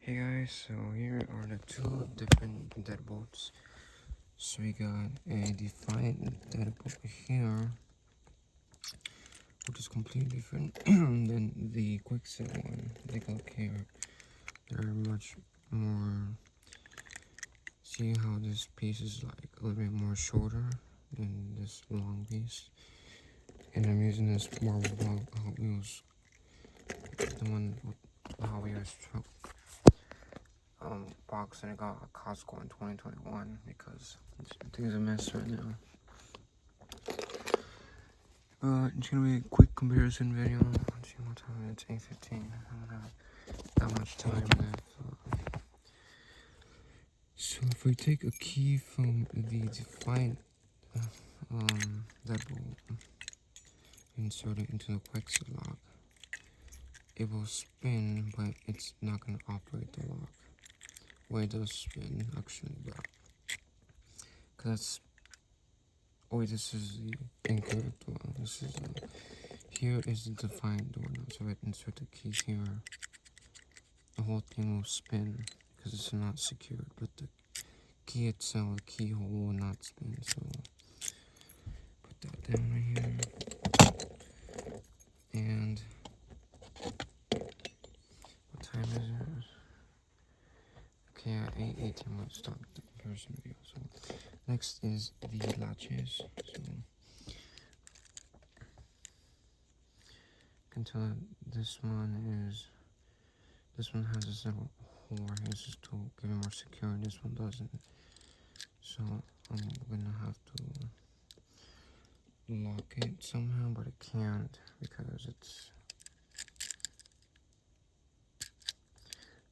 Hey guys, so here are the two different deadbolts. So we got a Defiant deadbolt here, which is completely different than the Kwikset one. They look here. They're much more. See how this piece is like a little bit more shorter than this long piece. And I'm using this Marvel Hot Wheels, the one with Hot Wheels truck. Box that I got at Costco in 2021 because things are a mess right now. But it's gonna be a quick comparison video. Let's see what time it is. 8:15. I don't have that much time left. So if we take a key from the Defiant deadbolt, insert it into the Kwikset lock, it will spin, but it's not gonna operate the lock. Well, it does spin actually, but because this is the incorrect one. This is here is the Defiant door now. So I insert the key here. The whole thing will spin because it's not secured, but the key itself, the keyhole, will not spin. So put that down right here. And what time is it? Okay, at 8:18, let's stop the comparison video. So next is the latches. So you can tell this one has this little hole right here just to give it more security. This one doesn't. So I'm gonna have to lock it somehow, but I can't because it's.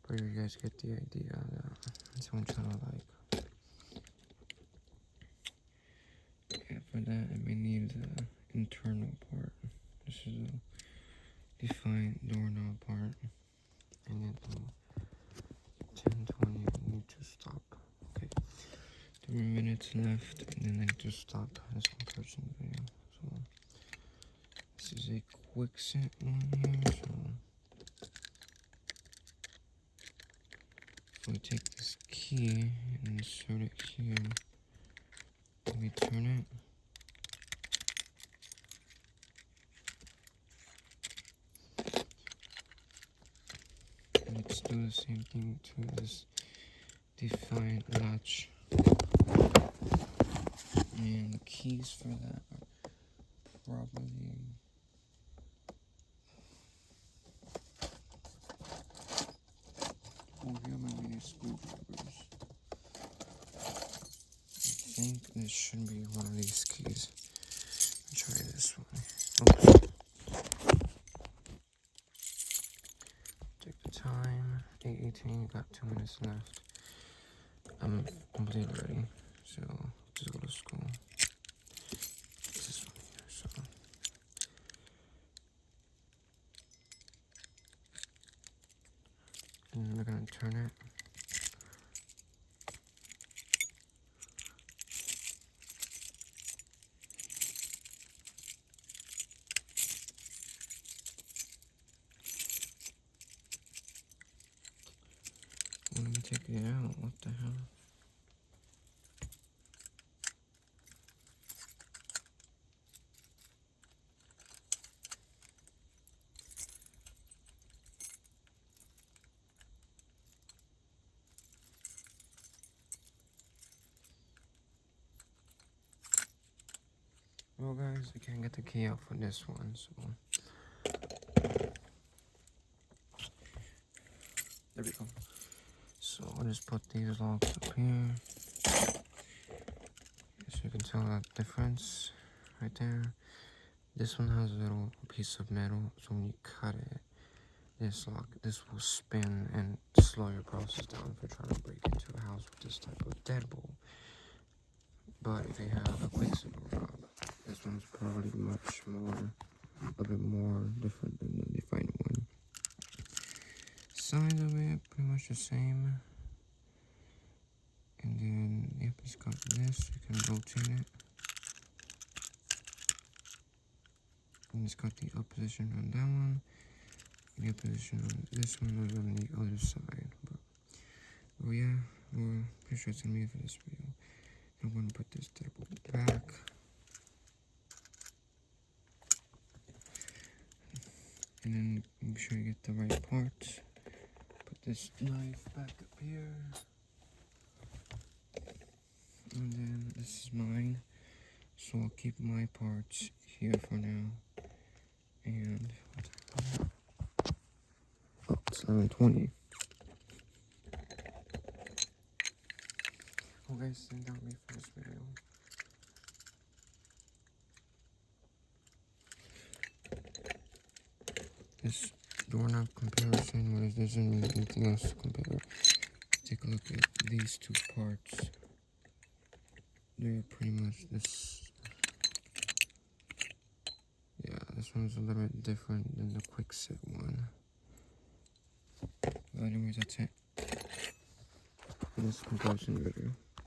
But you guys get the idea that someone trying to like. Yeah, for that I may need the internal part. This is a Defiant doorknob part. And then 10:20 I need to stop. Okay. 3 minutes left, and then I just stop this comparison video. So this is a Kwikset one here. So if we take this key and insert it here, and we turn it, and let's do the same thing to this Defiant latch. And the keys for that are probably here might be screwdrivers. I think this should be one of these keys. I'll try this one. Oops. Take the time. 8:18. Got 2 minutes left. I'm completely ready. So just go to school. This one here. So. And we're gonna turn it. Let me take it out. What the hell? Well guys, I can't get the key out for this one, so there we go. So I'll just put these locks up here. So you can tell that difference right there. This one has a little piece of metal, so when you cut it, this will spin and slow your process down if you're trying to break into a house with this type of deadbolt. But if you have a Kwikset doorknob, this one's probably a bit more different than the Defiant one. Size of it, pretty much the same. And then, yep, it's got this, you can rotate it. And it's got the up position on that one, and the up position on this one is on the other side. But So yeah, we're pretty sure it's gonna be it for this video. I'm gonna put this deadbolt back. And then make sure you get the right parts. Put this knife back up here. And then this is mine. So I'll keep my parts here for now. And oh, it's 11:20. Well guys, then that'll be for this video. This doorknob comparison, whereas there isn't really anything else to compare. Take a look at these two parts. They're pretty much this. Yeah, this one's a little bit different than the Kwikset one. But anyways, that's it for this comparison video.